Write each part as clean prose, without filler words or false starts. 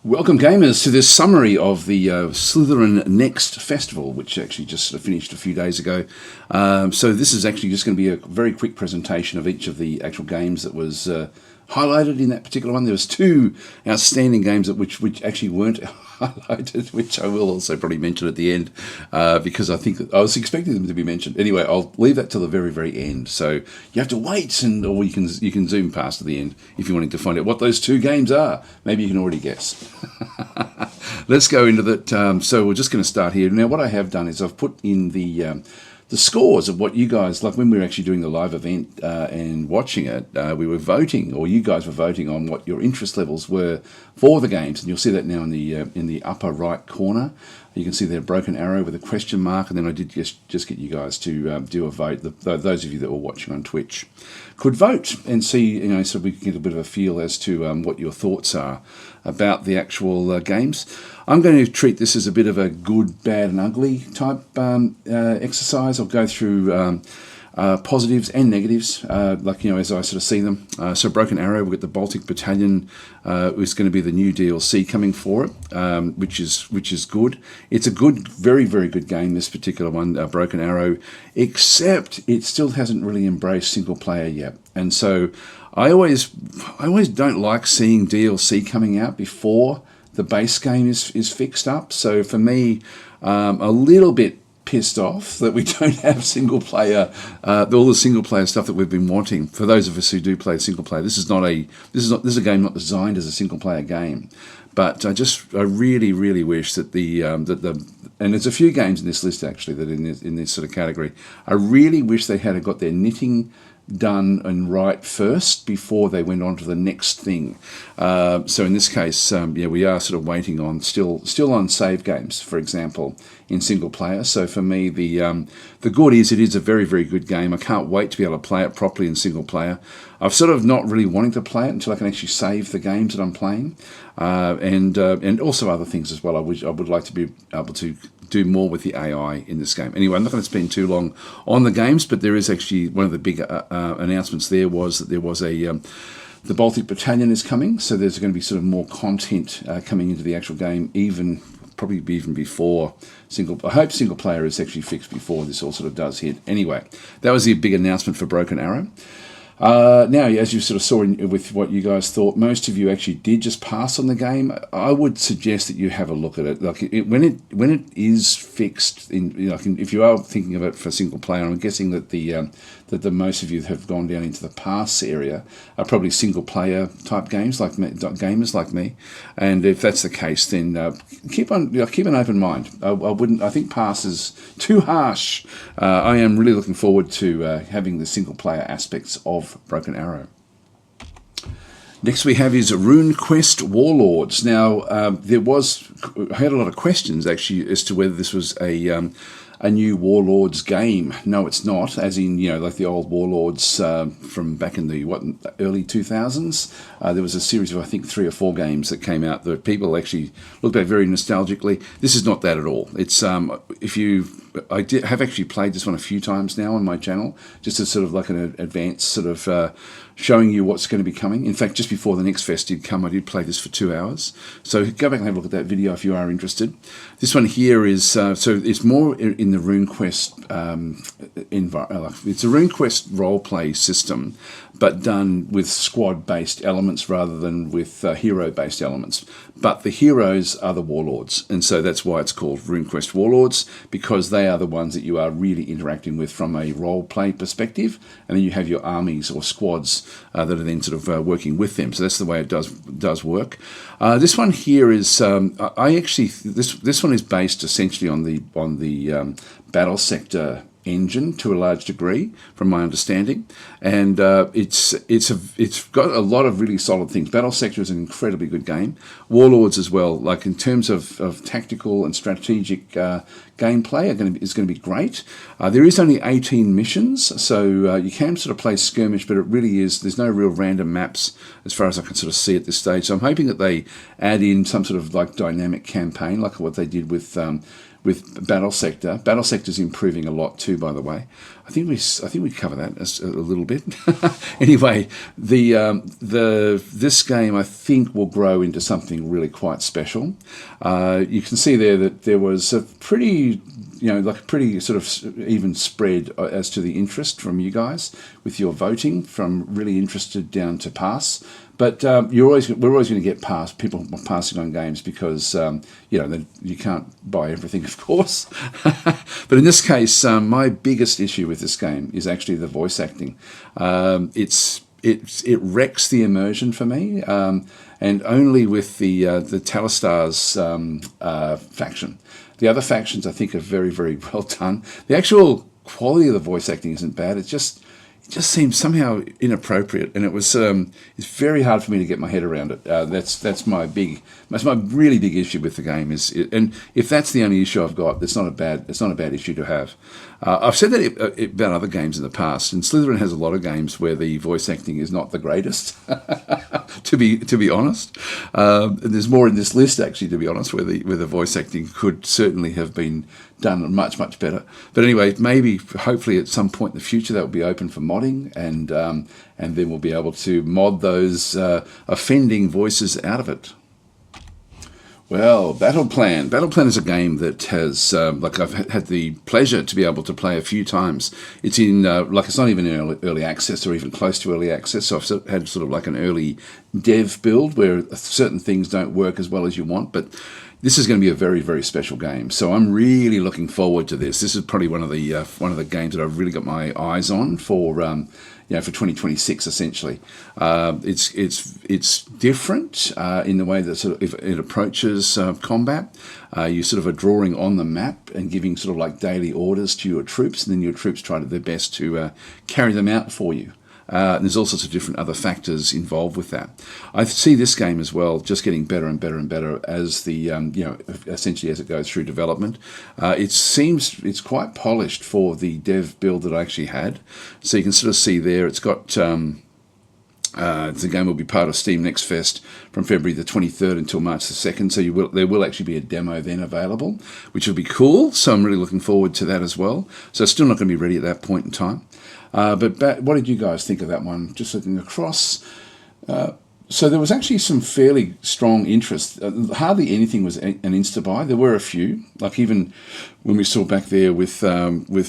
Welcome gamers to this summary of the Slitherine Next Festival, which actually just sort of finished a few days ago. So this is actually just going to be a very quick presentation of each of the actual games that was highlighted in that particular one. There was two outstanding games which actually weren't highlighted, which I will also probably mention at the end, because I think I was expecting them to be mentioned. Anyway, I'll leave that till the very, very end. So you have to wait, or you can zoom past to the end if you're wanting to find out what those two games are. Maybe you can already guess. Let's go into that. So we're just going to start here. Now, what I have done is I've put in the scores of what you guys, like when we were actually doing the live event and watching it, we were voting, or you guys were voting on what your interest levels were for the games, and you'll see that now in the upper right corner. You can see there a broken arrow with a question mark, and then I did just get you guys to do a vote. Those of you that were watching on Twitch could vote and see, so we can get a bit of a feel as to what your thoughts are about the actual games. I'm going to treat this as a bit of a good, bad, and ugly type exercise. I'll go through positives and negatives, as I sort of see them. So Broken Arrow, we've got the Baltic Battalion, is going to be the new DLC coming for it, which is good. It's a good, very, very good game, this particular one, Broken Arrow, except it still hasn't really embraced single player yet. And so I always don't like seeing DLC coming out before the base game is fixed up. So for me, a little bit pissed off that we don't have single player, all the single player stuff that we've been wanting. For those of us who do play single player, this is a game not designed as a single player game. But I really, really wish that and there's a few games in this list actually that in this sort of category. I really wish they had got their knitting done and right first before they went on to the next thing. So in this case, we are sort of waiting on still on save games, for example, in single player. So for me, the good is it is a very, very good game. I can't wait to be able to play it properly in single player. I've sort of not really wanting to play it until I can actually save the games that I'm playing, and also other things as well. I would like to be able to do more with the AI in this game. Anyway, I'm not going to spend too long on the games, but there is actually one of the big announcements there was that there was the Baltic Battalion is coming, so there's going to be sort of more content coming into the actual game, probably even before I hope single player is actually fixed before this all sort of does hit. Anyway, that was the big announcement for Broken Arrow. Now, as you sort of saw with what you guys thought, most of you actually did just pass on the game. I would suggest that you have a look at it. Like when it is fixed, if you are thinking of it for single player, I'm guessing that the most of you have gone down into the pass area are probably single player type games like me, gamers like me. And if that's the case, then keep an open mind. I think pass is too harsh. I am really looking forward to having the single player aspects of Broken Arrow. Next we have is RuneQuest Warlords. Now, I had a lot of questions actually as to whether this was a new Warlords game. No, it's not, as in, like the old Warlords from back in the early 2000s. There was a series of, I think, 3 or 4 games that came out that people actually looked at very nostalgically. This is not that at all. It's I have actually played this one a few times now on my channel, just as sort of like an advanced sort of showing you what's going to be coming. In fact, just before the next fest did come, I did play this for 2 hours. So go back and have a look at that video if you are interested. This one here is, so it's more in the RuneQuest environment. It's a RuneQuest roleplay system, but done with squad-based elements rather than with hero-based elements. But the heroes are the warlords, and so that's why it's called RuneQuest Warlords, because they are the ones that you are really interacting with from a roleplay perspective, and then you have your armies or squads that are then sort of working with them. So that's the way it does work. This one here is this one is based essentially on the Battlesector engine to a large degree, from my understanding, and it's got a lot of really solid things. Battlesector is an incredibly good game. Warlords as well, like in terms of tactical and strategic gameplay, is going to be great. There is only 18 missions, so you can sort of play skirmish, but it really is, there's no real random maps as far as I can sort of see at this stage. So I'm hoping that they add in some sort of like dynamic campaign, like what they did with with Battlesector. Battlesector's improving a lot too, by the way. I think we cover that a little bit. Anyway, this game I think will grow into something really quite special. You can see there that there was a pretty, like a pretty sort of even spread as to the interest from you guys with your voting, from really interested down to pass. But we're always going to get people passing on games because you can't buy everything, of course. But in this case, my biggest issue with this game is actually the voice acting. It wrecks the immersion for me, and only with the Talistars faction. The other factions I think are very, very well done. The actual quality of the voice acting isn't bad. It just seems somehow inappropriate, and it's very hard for me to get my head around it. That's my really big issue with the game and if that's the only issue I've got, it's not a bad issue to have. I've said that about other games in the past, and Slitherine has a lot of games where the voice acting is not the greatest, to be honest. And there's more in this list actually, to be honest, where the voice acting could certainly have been done much, much better. But anyway, hopefully at some point in the future that will be open for modding, and then we'll be able to mod those offending voices out of it. Well, Battle Plan. Battle Plan is a game that has, I've had the pleasure to be able to play a few times. It's in, it's not even in early access or even close to early access. So I've had sort of like an early dev build where certain things don't work as well as you want, but this is going to be a very, very special game. So I'm really looking forward to this. This is probably one of the games that I've really got my eyes on for 2026 essentially. It's different in the way that sort of it approaches combat. You sort of are drawing on the map and giving sort of like daily orders to your troops, and then your troops try their best to carry them out for you. There's all sorts of different other factors involved with that. I see this game as well just getting better and better and better as the essentially as it goes through development. It seems it's quite polished for the dev build that I actually had. So you can sort of see there it's got the game will be part of Steam Next Fest from February the 23rd until March the 2nd. So there will actually be a demo then available, which will be cool. So I'm really looking forward to that as well. So it's still not going to be ready at that point in time. But what did you guys think of that one? Just looking across. So there was actually some fairly strong interest. Hardly anything was an insta-buy. There were a few. Like even when we saw back there with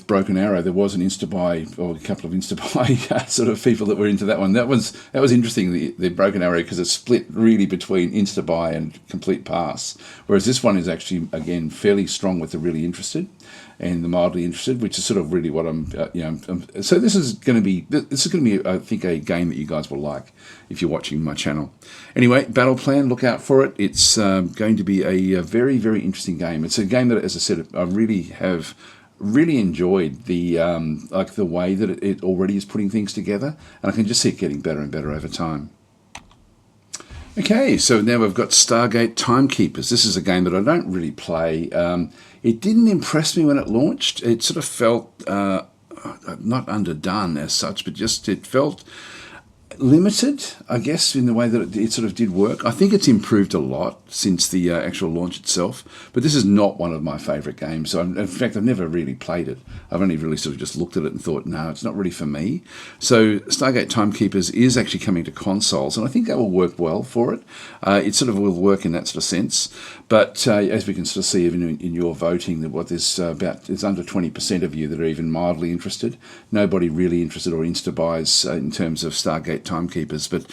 Broken Arrow, there was an insta-buy or a couple of insta-buy sort of people that were into that one. That was interesting, the Broken Arrow, because it's split really between insta-buy and complete pass. Whereas this one is actually, again, fairly strong with the really interested and the mildly interested, which is sort of really what I'm, so this is going to be, I think, a game that you guys will like if you're watching my channel. Anyway, Battle Plan, look out for it. It's going to be a very, very interesting game. It's a game that, as I said, I really have enjoyed the the way that it already is putting things together, and I can just see it getting better and better over time. Okay, so now we've got Stargate Timekeepers. This is a game that I don't really play. It didn't impress me when it launched. It sort of felt not underdone as such, but just it felt limited, I guess, in the way that it sort of did work. I think it's improved a lot since the actual launch itself, but this is not one of my favourite games. So in fact, I've never really played it. I've only really sort of just looked at it and thought, no, it's not really for me. So Stargate Timekeepers is actually coming to consoles, and I think that will work well for it. It sort of will work in that sort of sense. But as we can sort of see even in your voting, that what there's it's under 20% of you that are even mildly interested. Nobody really interested or insta-buys in terms of Stargate Timekeepers. But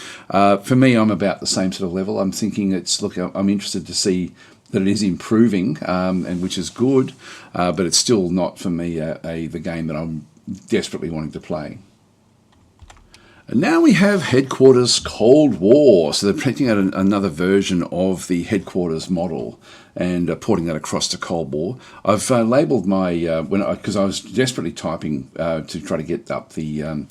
for me, I'm about the same sort of level. I'm thinking I'm interested to see that it is improving, and which is good, but it's still not for me the game that I'm desperately wanting to play. And now we have Headquarters Cold War. So they're printing out another version of the Headquarters model and porting that across to Cold War. I've labelled my, because I was desperately typing to try to get up the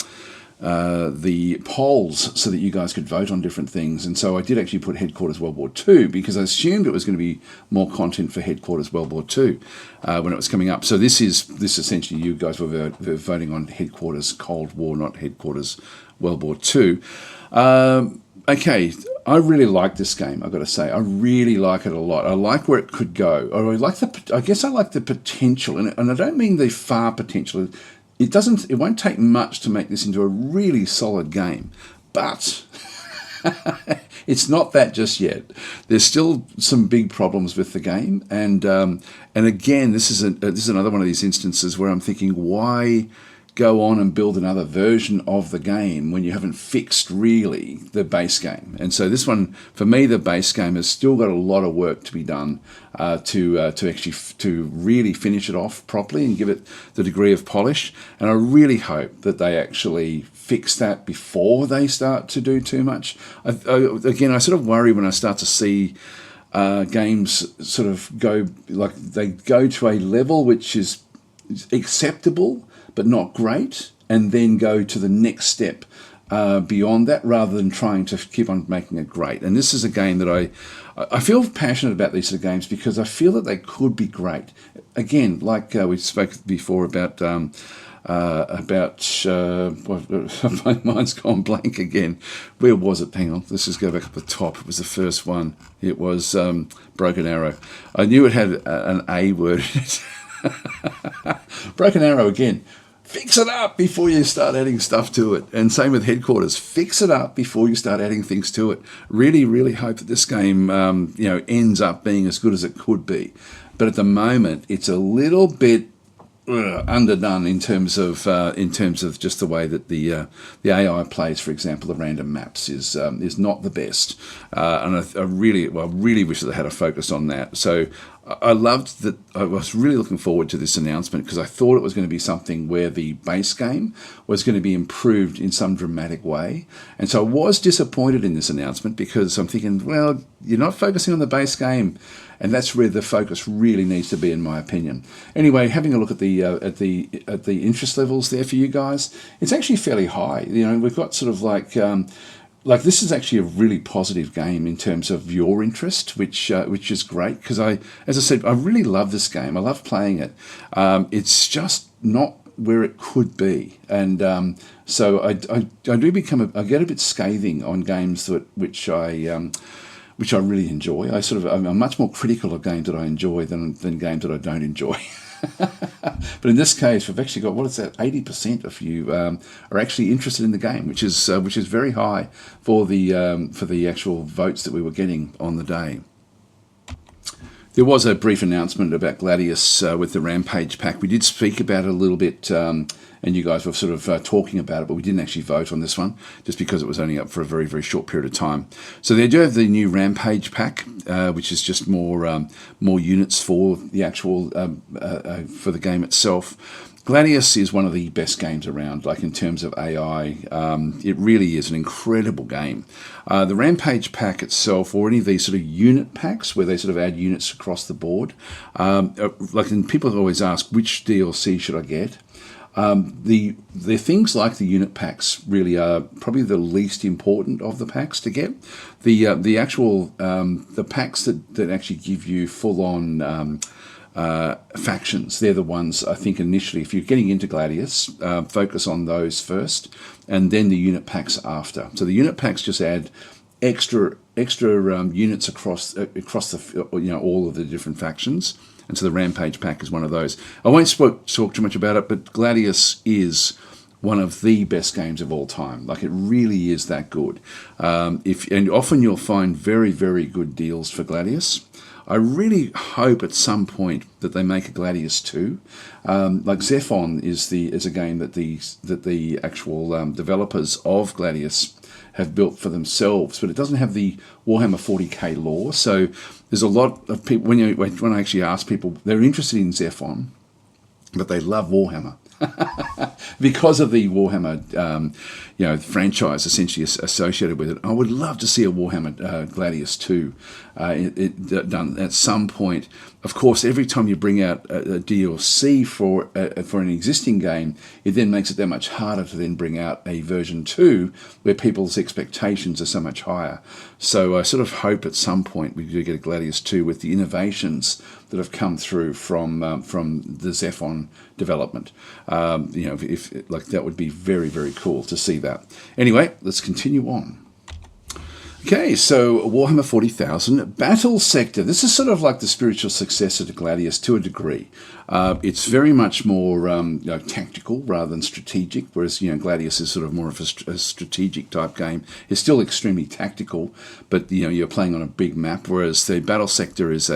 the polls so that you guys could vote on different things. And so I did actually put Headquarters World War II because I assumed it was going to be more content for Headquarters World War II when it was coming up. So this essentially you guys were voting on Headquarters Cold War, not Headquarters World War II. Okay, I really like this game, I've got to say. I really like it a lot. I like where it could go. I guess I like the potential, and I don't mean the far potential. It won't take much to make this into a really solid game, but it's not that just yet. There's still some big problems with the game, and again, this is another one of these instances where I'm thinking, why go on and build another version of the game when you haven't fixed really the base game? And so this one, for me, the base game has still got a lot of work to be done to really finish it off properly and give it the degree of polish. And I really hope that they actually fix that before they start to do too much. Again, I sort of worry when I start to see games sort of go to a level which is acceptable but not great, and then go to the next step beyond that, rather than trying to keep on making it great. And this is a game that I feel passionate about these sort of games because I feel that they could be great. Again, like we spoke before about my mind's gone blank again. Where was it? Hang on, let's just go back up the top. It was the first one. It was Broken Arrow. I knew it had an A word in it. Broken Arrow again. Fix it up before you start adding stuff to it. And same with Headquarters. Fix it up before you start adding things to it. Really, really hope that this game ends up being as good as it could be. But at the moment, it's a little bit underdone in terms of just the way that the AI plays. For example, the random maps is not the best, and I really wish that they had a focus on that. So I loved that. I was really looking forward to this announcement because I thought it was going to be something where the base game was going to be improved in some dramatic way. And so I was disappointed in this announcement because I'm thinking, well, you're not focusing on the base game, and that's where the focus really needs to be, in my opinion. Anyway, having a look at the interest levels there for you guys, it's actually fairly high. We've got sort of like this is actually a really positive game in terms of your interest, which is great because as I said, I really love this game. I love playing it. It's just not where it could be, and so I get a bit scathing on games which I really enjoy. I'm much more critical of games that I enjoy than games that I don't enjoy. But in this case, we've actually got 80% of you are actually interested in the game, which is very high for the actual votes that we were getting on the day. There was a brief announcement about Gladius with the Rampage pack. We did speak about it a little bit, and you guys were sort of talking about it, but we didn't actually vote on this one, just because it was only up for a very, very short period of time. So they do have the new Rampage pack, which is just more units for the actual for the game itself. Gladius is one of the best games around, like in terms of AI. It really is an incredible game. The Rampage pack itself, or any of these sort of unit packs where they sort of add units across the board, and people always ask, which DLC should I get? The things like the unit packs really are probably the least important of the packs to get. The actual the packs that actually give you full on factions, they're the ones I think initially, if you're getting into Gladius, focus on those first, and then the unit packs after. So the unit packs just add extra units across the all of the different factions. And so the Rampage pack is one of those. I won't talk too much about it, but Gladius is one of the best games of all time. Like, it really is that good. And often you'll find very, very good deals for Gladius. I really hope at some point that they make a Gladius 2. Like Zephon is a game that the actual developers of Gladius have built for themselves, but it doesn't have the Warhammer 40k lore. So there's a lot of people, when I actually ask people, they're interested in Zephon, but they love Warhammer. because of the Warhammer, franchise essentially associated with it. I would love to see a Warhammer Gladius 2 done at some point. Of course, every time you bring out a DLC for an existing game, it then makes it that much harder to then bring out a version 2 where people's expectations are so much higher. So I sort of hope at some point we do get a Gladius 2 with the innovations that have come through from the Zephon development. If like that would be very, very cool to see that. Anyway, let's continue on. Okay, so Warhammer 40,000, Battlesector. This is sort of like the spiritual successor to Gladius to a degree. It's very much more tactical rather than strategic, whereas Gladius is sort of more of a strategic type game. It's still extremely tactical, but you're playing on a big map, whereas the Battlesector is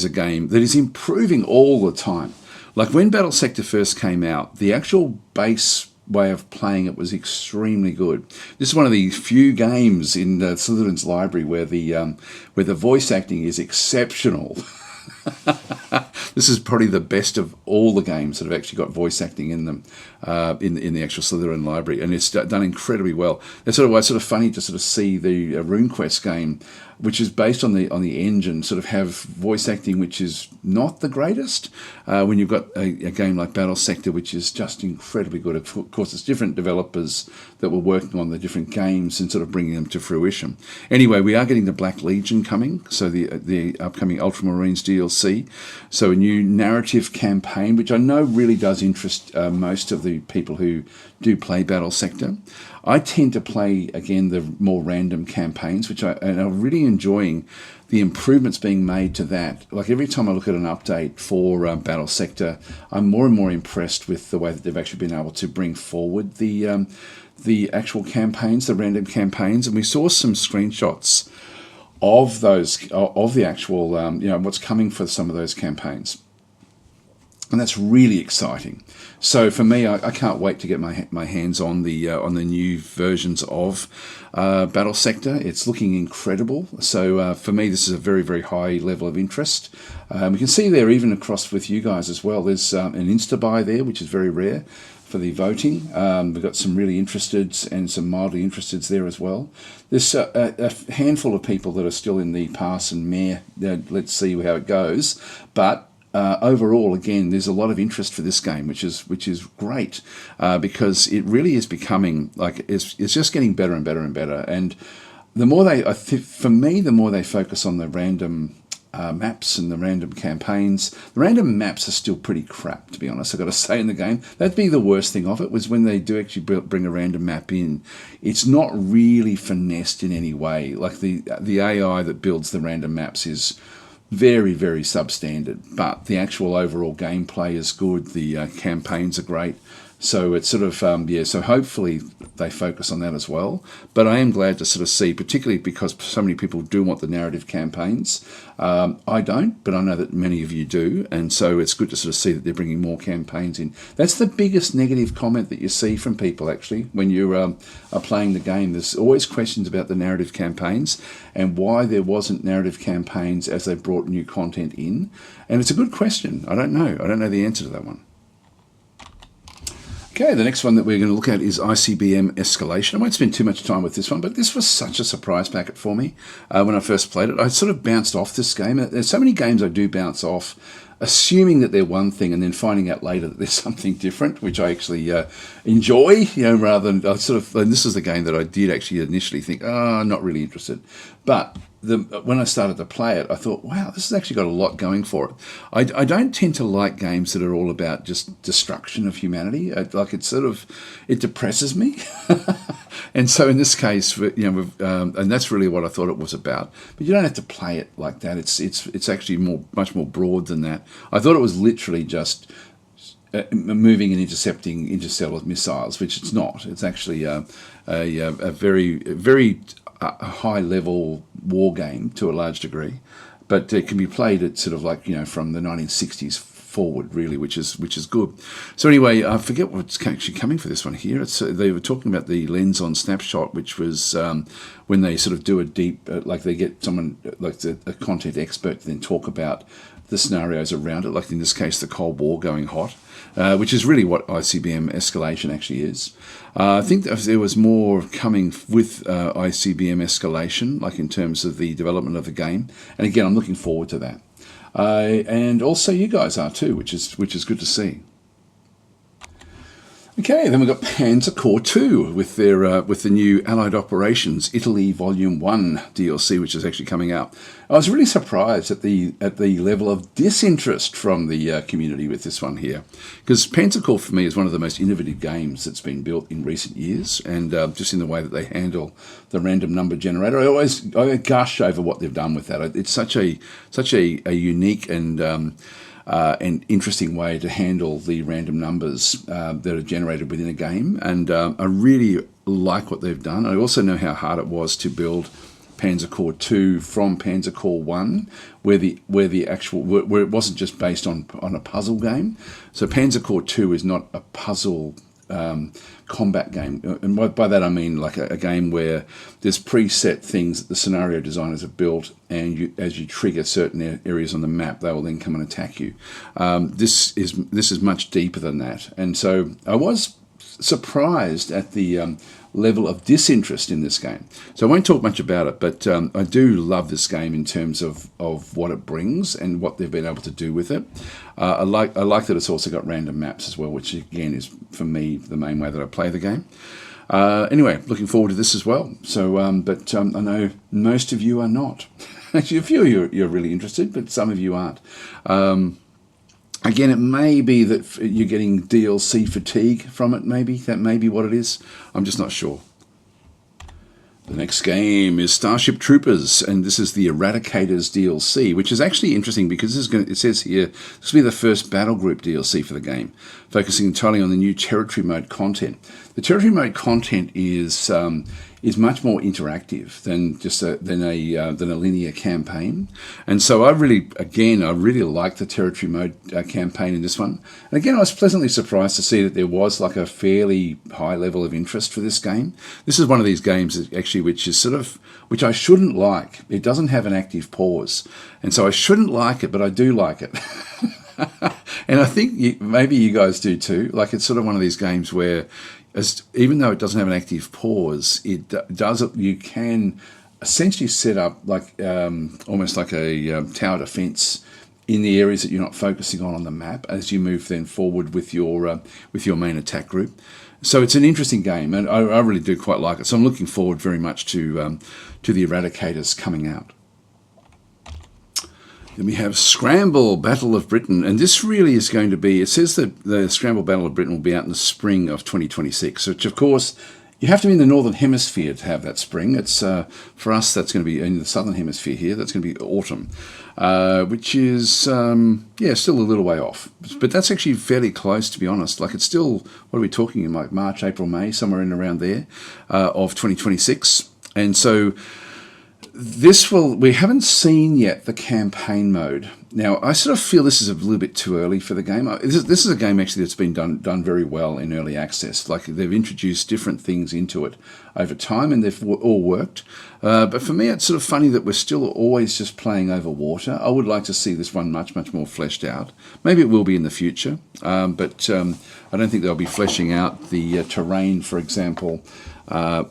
a game that is improving all the time. Like when Battlesector first came out, the actual base way of playing it was extremely good. This is one of the few games in Slitherine's library where the voice acting is exceptional. This is probably the best of all the games that have actually got voice acting in them in the actual Slitherine library, and it's done incredibly well. It's sort of funny to sort of see the RuneQuest game, which is based on the engine, sort of have voice acting which is not the greatest when you've got a game like Battlesector, which is just incredibly good. Of course, it's different developers that were working on the different games and sort of bringing them to fruition. Anyway, we are getting the Black Legion coming, so the upcoming Ultramarines DLC. So a new narrative campaign, which I know really does interest most of the people who do play Battlesector. I tend to play, again, the more random campaigns, and I'm really enjoying the improvements being made to that. Like every time I look at an update for Battlesector, I'm more and more impressed with the way that they've actually been able to bring forward the actual campaigns, the random campaigns. And we saw some screenshots of the actual, what's coming for some of those campaigns. And that's really exciting. So for me, I can't wait to get my hands on the new versions of Battlesector. It's looking incredible. So for me, this is a very, very high level of interest. We can see there, even across with you guys as well, there's an Insta-buy there, which is very rare for the voting. We've got some really interesteds and some mildly interesteds there as well. There's a handful of people that are still in the pass and meh, let's see how it goes. But overall, again, there's a lot of interest for this game, which is great because it really is becoming like it's just getting better and better and better. And the more for me, the more they focus on the random maps and the random campaigns. The random maps are still pretty crap, to be honest, I've got to say, in the game. That'd be the worst thing of it, was when they do actually bring a random map in. It's not really finessed in any way. Like the AI that builds the random maps is very, very substandard, but the actual overall gameplay is good. The campaigns are great. So it's sort of, so hopefully they focus on that as well. But I am glad to sort of see, particularly because so many people do want the narrative campaigns. I don't, but I know that many of you do. And so it's good to sort of see that they're bringing more campaigns in. That's the biggest negative comment that you see from people, actually, when you are playing the game. There's always questions about the narrative campaigns and why there wasn't narrative campaigns as they brought new content in. And it's a good question. I don't know. I don't know the answer to that one. Okay, the next one that we're going to look at is ICBM Escalation. I won't spend too much time with this one, but this was such a surprise packet for me when I first played it. I sort of bounced off this game. There's so many games I do bounce off, assuming that they're one thing and then finding out later that there's something different, which I actually enjoy, rather than and this is the game that I did actually initially think, I'm not really interested. But when I started to play it, I thought, wow, this has actually got a lot going for it. I don't tend to like games that are all about just destruction of humanity. It depresses me. And so in this case, and that's really what I thought it was about. But you don't have to play it like that. It's actually much more broad than that. I thought it was literally just moving and intercepting interstellar missiles, which it's not. It's actually a very, very high-level war game to a large degree, but it can be played at sort of like from the 1960s forward, really, which is good. So anyway, I forget what's actually coming for this one here. They were talking about the lens on snapshot, which was when they sort of do a deep, like they get someone like a content expert to then talk about the scenarios around it, like in this case the Cold War going hot, which is really what ICBM Escalation actually is. I think that there was more coming with ICBM Escalation, like in terms of the development of the game. And again, I'm looking forward to that. And also you guys are too, which is good to see. Okay, then we've got Panzer Corps 2 with their with the new Allied Operations Italy Volume 1 DLC, which is actually coming out. I was really surprised at the level of disinterest from the community with this one here, because Panzer Corps for me is one of the most innovative games that's been built in recent years, and just in the way that they handle the random number generator, I gush over what they've done with that. It's such a unique and interesting way to handle the random numbers that are generated within a game, and I really like what they've done. I also know how hard it was to build Panzer Corps 2 from Panzer Corps 1, where it wasn't just based on a puzzle game. So Panzer Corps 2 is not a puzzle combat game, and by that I mean like a game where there's preset things that the scenario designers have built, and as you trigger certain areas on the map, they will then come and attack you. This is much deeper than that, and so I was surprised at the level of disinterest in this game. So I won't talk much about it, but I do love this game in terms of what it brings and what they've been able to do with it. I like that it's also got random maps as well, which again is for me the main way that I play the game. Anyway, looking forward to this as well. So, I know most of you are not. Actually, a few of you are really interested, but some of you aren't. Again, it may be that you're getting DLC fatigue from it, maybe. That may be what it is. I'm just not sure. The next game is Starship Troopers, and this is the Eradicators DLC, which is actually interesting because it says here this will be the first battle group DLC for the game, focusing entirely on the new territory mode content. The territory mode content is much more interactive than just a linear campaign, and so I really like the territory mode campaign in this one. And again, I was pleasantly surprised to see that there was like a fairly high level of interest for this game. This is one of these games actually which I shouldn't like. It doesn't have an active pause, and so I shouldn't like it, but I do like it. And I think maybe you guys do too. Like, it's sort of one of these games where, even though it doesn't have an active pause, you can essentially set up like almost like a tower defense in the areas that you're not focusing on the map as you move then forward with your main attack group. So it's an interesting game, and I really do quite like it. So I'm looking forward very much to the Eradicators coming out. Then we have Scramble, Battle of Britain, and this really is going to be, it says that the Scramble Battle of Britain will be out in the spring of 2026, which of course, you have to be in the Northern Hemisphere to have that spring. It's for us, that's going to be in the Southern Hemisphere here, that's going to be autumn, which is, still a little way off. But that's actually fairly close, to be honest. Like, it's still, what are we talking in, like March, April, May, somewhere in around there, of 2026. And so we haven't seen yet the campaign mode. Now, I sort of feel this is a little bit too early for the game. This is a game actually that's been done very well in early access. Like, they've introduced different things into it over time, and they've all worked. But for me, it's sort of funny that we're still always just playing over water. I would like to see this one much, much more fleshed out. Maybe it will be in the future, but I don't think they'll be fleshing out the terrain, for example,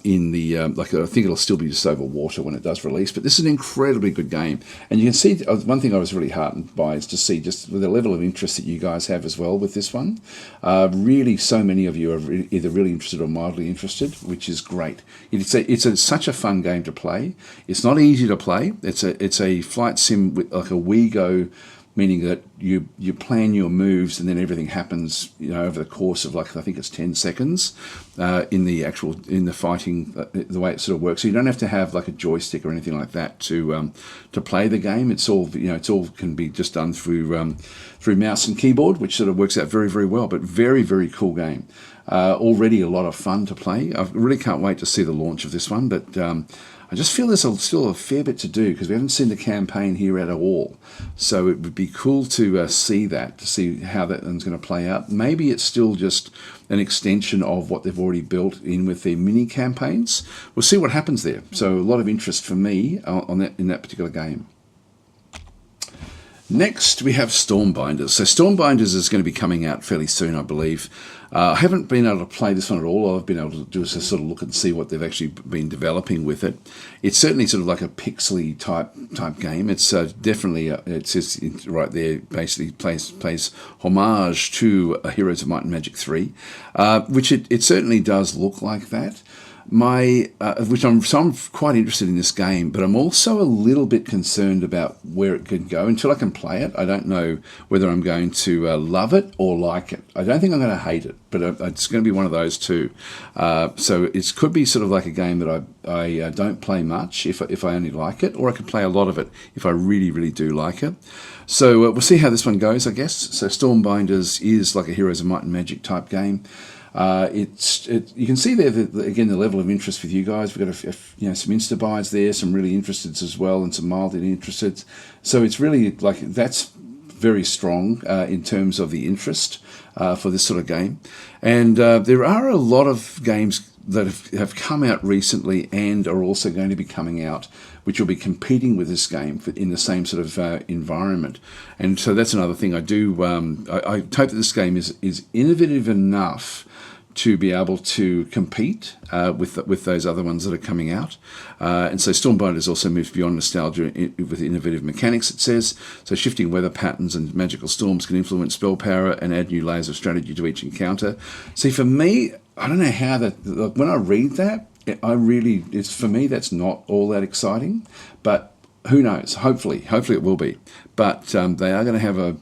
in the I think it'll still be just over water when it does release. But this is an incredibly good game, and you can see one thing I was really heartened by is to see just the level of interest that you guys have as well with this one. Really, so many of you are either really interested or mildly interested, which is great. It's such a fun game to play. It's not easy to play. It's a flight sim with like a WeGo, meaning that you plan your moves and then everything happens, over the course of, like, I think it's 10 seconds in the fighting, the way it sort of works. So you don't have to have like a joystick or anything like that to play the game. It's all can be just done through mouse and keyboard, which sort of works out very, very well. But very, very cool game. Already a lot of fun to play. I really can't wait to see the launch of this one, but I just feel there's still a fair bit to do because we haven't seen the campaign here at all. So it would be cool to see how that one's going to play out. Maybe it's still just an extension of what they've already built in with their mini campaigns. We'll see what happens there. So a lot of interest for me in that particular game. Next, we have Stormbinders. So Stormbinders is going to be coming out fairly soon, I believe. I haven't been able to play this one at all. All I've been able to do is just sort of look and see what they've actually been developing with it. It's certainly sort of like a pixely type game. It's definitely, it says right there, basically plays homage to Heroes of Might and Magic 3, which it certainly does look like that. I'm quite interested in this game, but I'm also a little bit concerned about where it could go. Until I can play it, I don't know whether I'm going to love it or like it. I don't think I'm going to hate it, but it's going to be one of those two. So it could be sort of like a game that I don't play much if I only like it, or I could play a lot of it if I really, really do like it. So we'll see how this one goes, I guess. So Stormbinders is like a Heroes of Might and Magic type game. You can see there again the level of interest with you guys. We've got some insta buys there, some really interested as well, and some mildly interested. So it's really like that's very strong in terms of the interest for this sort of game. And there are a lot of games that have come out recently and are also going to be coming out, which will be competing with this game in the same sort of environment. And so that's another thing I do. I hope that this game is innovative enough to be able to compete with those other ones that are coming out. And so Stormbinders also moves beyond nostalgia with innovative mechanics, it says. So shifting weather patterns and magical storms can influence spell power and add new layers of strategy to each encounter. See, for me, I don't know how that... When I read that, for me, that's not all that exciting. But who knows? Hopefully it will be. But they are going to have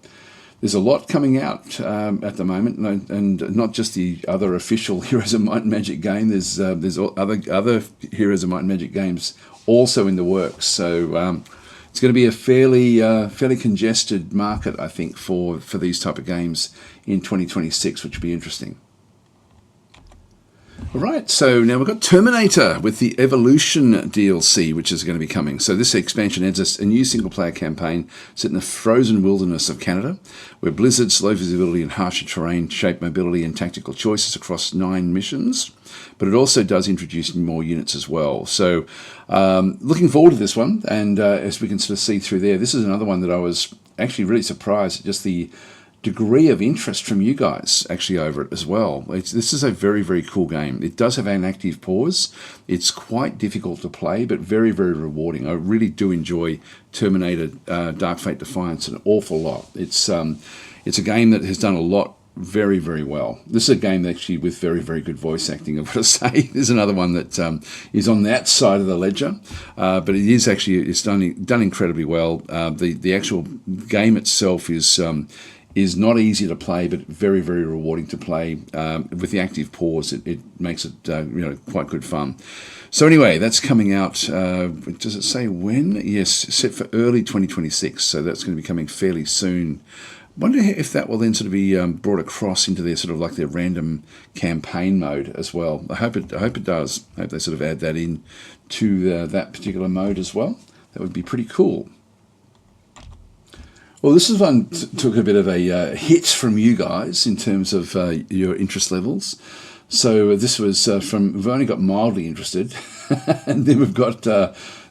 there's a lot coming out at the moment, and not just the other official Heroes of Might and Magic game. There's other Heroes of Might and Magic games also in the works. So it's going to be a fairly congested market, I think, for these type of games in 2026, which will be interesting. All right, so now we've got Terminator with the Evolution DLC, which is going to be coming. So this expansion adds us a new single-player campaign set in the frozen wilderness of Canada, where blizzards, low visibility and harsher terrain shape mobility and tactical choices across 9 missions. But it also does introduce more units as well. So looking forward to this one, and as we can sort of see through there, this is another one that I was actually really surprised at just the degree of interest from you guys actually over it as well. This is a very, very cool game. It does have an active pause. It's quite difficult to play, but very, very rewarding. I really do enjoy Terminator Dark Fate Defiance an awful lot. It's a game that has done a lot very, very well. This is a game actually with very, very good voice acting, I've got to say. There's another one that is on that side of the ledger, but it's done incredibly well. The actual game itself is not easy to play, but very, very rewarding to play. With the active pause, it makes it quite good fun. So anyway, that's coming out. Does it say when? Yes, set for early 2026. So that's going to be coming fairly soon. Wonder if that will then sort of be brought across into their sort of like their random campaign mode as well. I hope it does. I hope they sort of add that in to that particular mode as well. That would be pretty cool. Well, this is one took a bit of a hit from you guys in terms of your interest levels. So this was we've only got mildly interested, and then we've got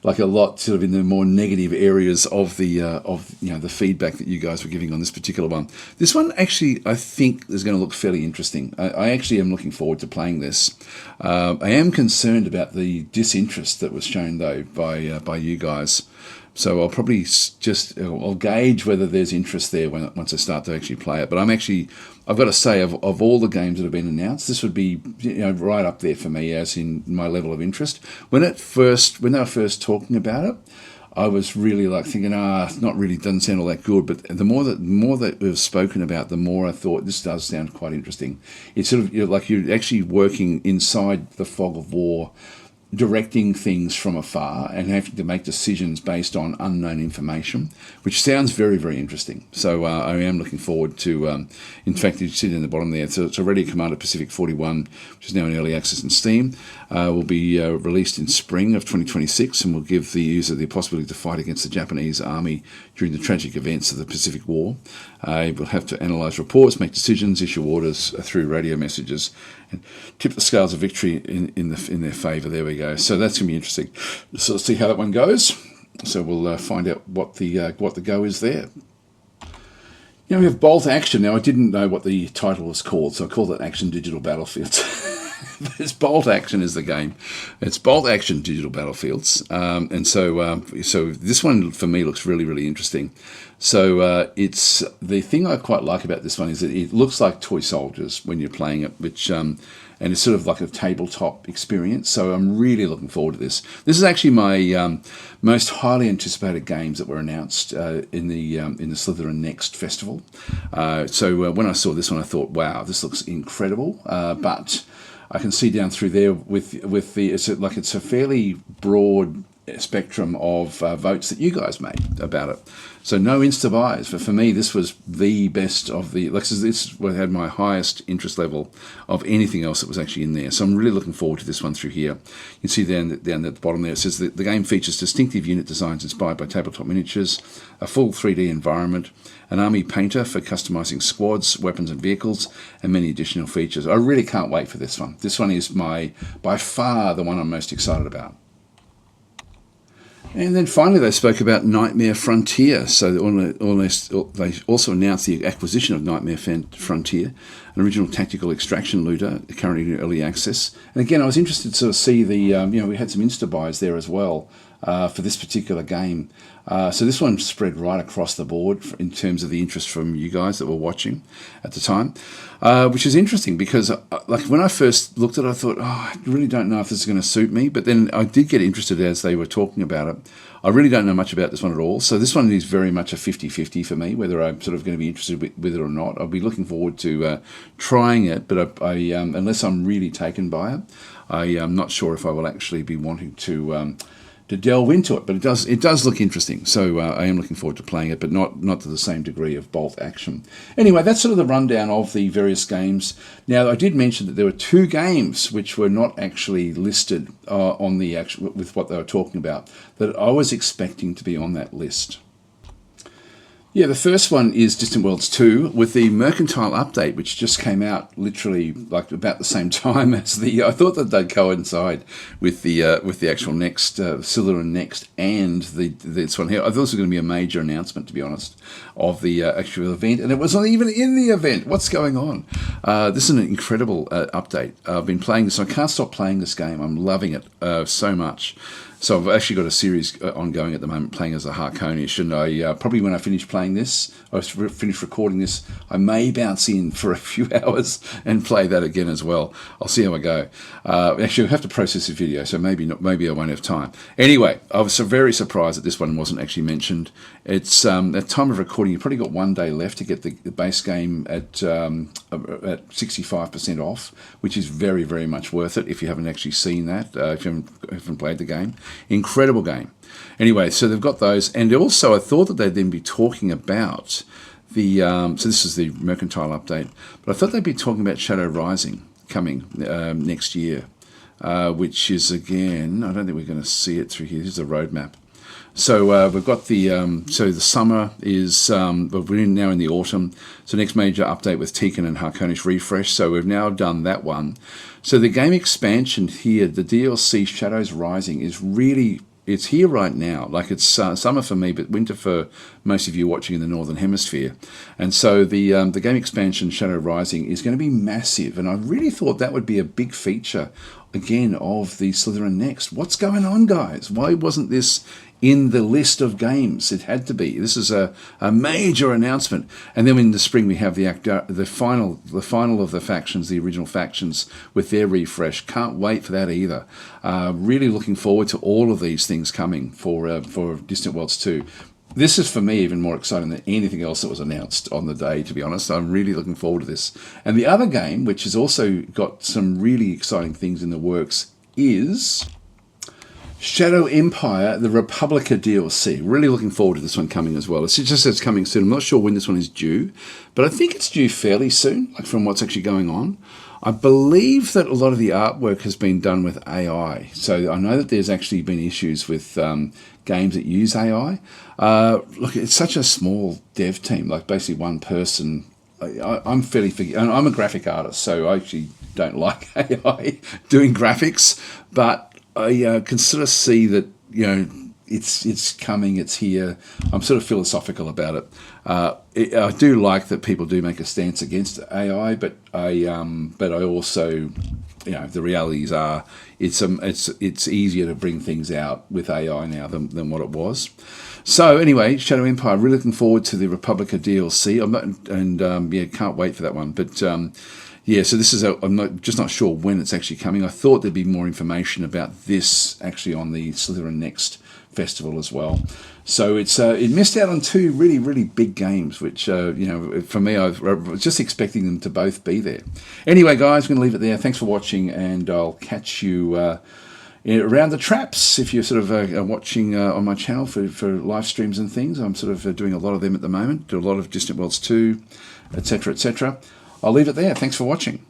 like a lot sort of in the more negative areas of the feedback that you guys were giving on this particular one. This one actually, I think, is going to look fairly interesting. I actually am looking forward to playing this. I am concerned about the disinterest that was shown though by you guys. So I'll probably I'll gauge whether there's interest there once I start to actually play it. But I've got to say, of all the games that have been announced, this would be right up there for me as in my level of interest. When they were first talking about it, I was really like thinking, not really, doesn't sound all that good. But the more that we've spoken about, the more I thought this does sound quite interesting. It's sort of like you're actually working inside the fog of war, directing things from afar and having to make decisions based on unknown information, which sounds very, very interesting. So I am looking forward to, in fact, you see it in the bottom there, so it's already Commander Pacific 41, which is now in early access in Steam, will be released in spring of 2026 and will give the user the possibility to fight against the Japanese army during the tragic events of the Pacific War. We'll have to analyse reports, make decisions, issue orders through radio messages, and tip the scales of victory in their favour. There we go. So that's going to be interesting. So let's see how that one goes. So we'll find out what the go is there. You know, we have Bolt Action. Now, I didn't know what the title was called, so I called it Action Digital Battlefields. It's Bolt Action is the game. It's Bolt Action Digital Battlefields. And so this one, for me, looks really, really interesting. So it's the thing I quite like about this one is that it looks like toy soldiers when you're playing it, which and it's sort of like a tabletop experience. So I'm really looking forward to this. This is actually my most highly anticipated games that were announced in the Slitherine Next Festival. So when I saw this one, I thought, wow, this looks incredible. But I can see down through there with the it's a fairly broad spectrum of votes that you guys made about it. So no insta buys, but for me this was the best of the. This had my highest interest level of anything else that was actually in there. So I'm really looking forward to this one through here. You can see down at the bottom there it says that the game features distinctive unit designs inspired by tabletop miniatures, a full 3D environment, an army painter for customizing squads, weapons and vehicles, and many additional features. I really can't wait for this one. This one is by far the one I'm most excited about. And then finally they spoke about Nightmare Frontier. So they also announced the acquisition of Nightmare Frontier, an original tactical extraction looter, currently in early access. And again, I was interested to sort of see the, we had some insta-buys there as well for this particular game. So this one spread right across the board in terms of the interest from you guys that were watching at the time, which is interesting because when I first looked at it, I thought, I really don't know if this is going to suit me. But then I did get interested as they were talking about it. I really don't know much about this one at all. So this one is very much a 50-50 for me, whether I'm sort of going to be interested with it or not. I'll be looking forward to trying it, but I unless I'm really taken by it, I am not sure if I will actually be wanting to delve into it, but it does look interesting. So I am looking forward to playing it, but not to the same degree of Bolt Action. Anyway, that's sort of the rundown of the various games. Now, I did mention that there were 2 games which were not actually listed on the actual with what they were talking about that I was expecting to be on that list. Yeah, the first one is Distant Worlds 2 with the Mercantile Update, which just came out literally like about the same time as the. I thought that they'd coincide with the actual next Slitherine Next and this one here. I thought this was going to be a major announcement, to be honest, of the actual event, and it wasn't even in the event. What's going on? This is an incredible update. I've been playing this. I can't stop playing this game. I'm loving it so much. So I've actually got a series ongoing at the moment, playing as a Harkonish, and I probably when I finish playing this, I finish recording this, I may bounce in for a few hours and play that again as well. I'll see how I go. Actually, I have to process the video, so maybe I won't have time. Anyway, I was very surprised that this one wasn't actually mentioned. It's at time of recording, you've probably got 1 day left to get the base game at 65% off, which is very, very much worth it if you haven't actually seen that, if you haven't played the game. Incredible game. Anyway, so they've got those, and also I thought that they'd then be talking about the. So this is the Mercantile Update, but I thought they'd be talking about Shadow Rising coming next year, which is again. I don't think we're going to see it through here. Here's the roadmap. So we've got the so the summer is we're now in the autumn. So next major update with Tekken and Harkonish refresh. So we've now done that one. So the game expansion here, the DLC Shadows Rising, is really it's here right now. Like it's summer for me, but winter for most of you watching in the Northern Hemisphere. And so the game expansion Shadow Rising is going to be massive, and I really thought that would be a big feature again of the Slitherine Next. What's going on, guys? Why wasn't this in the list of games? It had to be. This is a major announcement. And then in the spring we have the final of the factions, the original factions with their refresh. Can't wait for that either. Really looking forward to all of these things coming for Distant Worlds 2. This is, for me, even more exciting than anything else that was announced on the day, to be honest. I'm really looking forward to this. And the other game, which has also got some really exciting things in the works, is Shadow Empire, the Republica DLC. Really looking forward to this one coming as well. It just says coming soon. I'm not sure when this one is due, but I think it's due fairly soon, like from what's actually going on. I believe that a lot of the artwork has been done with AI. So I know that there's actually been issues with games that use AI. Look, it's such a small dev team, like basically one person. I'm a graphic artist, so I actually don't like AI doing graphics, but I can sort of see that, it's coming, it's here. I'm sort of philosophical about it. I do like that people do make a stance against AI, but I also, the realities are it's easier to bring things out with AI now than what it was. So anyway, Shadow Empire, really looking forward to the Republica DLC. Can't wait for that one. But so this is I'm not sure when it's actually coming. I thought there'd be more information about this actually on the Slitherine Next festival as well. So it missed out on two really, really big games, which for me, I was just expecting them to both be there. Anyway, guys, I'm going to leave it there. Thanks for watching, and I'll catch you around the traps if you're sort of watching on my channel for live streams and things. I'm sort of doing a lot of them at the moment. Do a lot of Distant Worlds 2, etc., etc. I'll leave it there. Thanks for watching.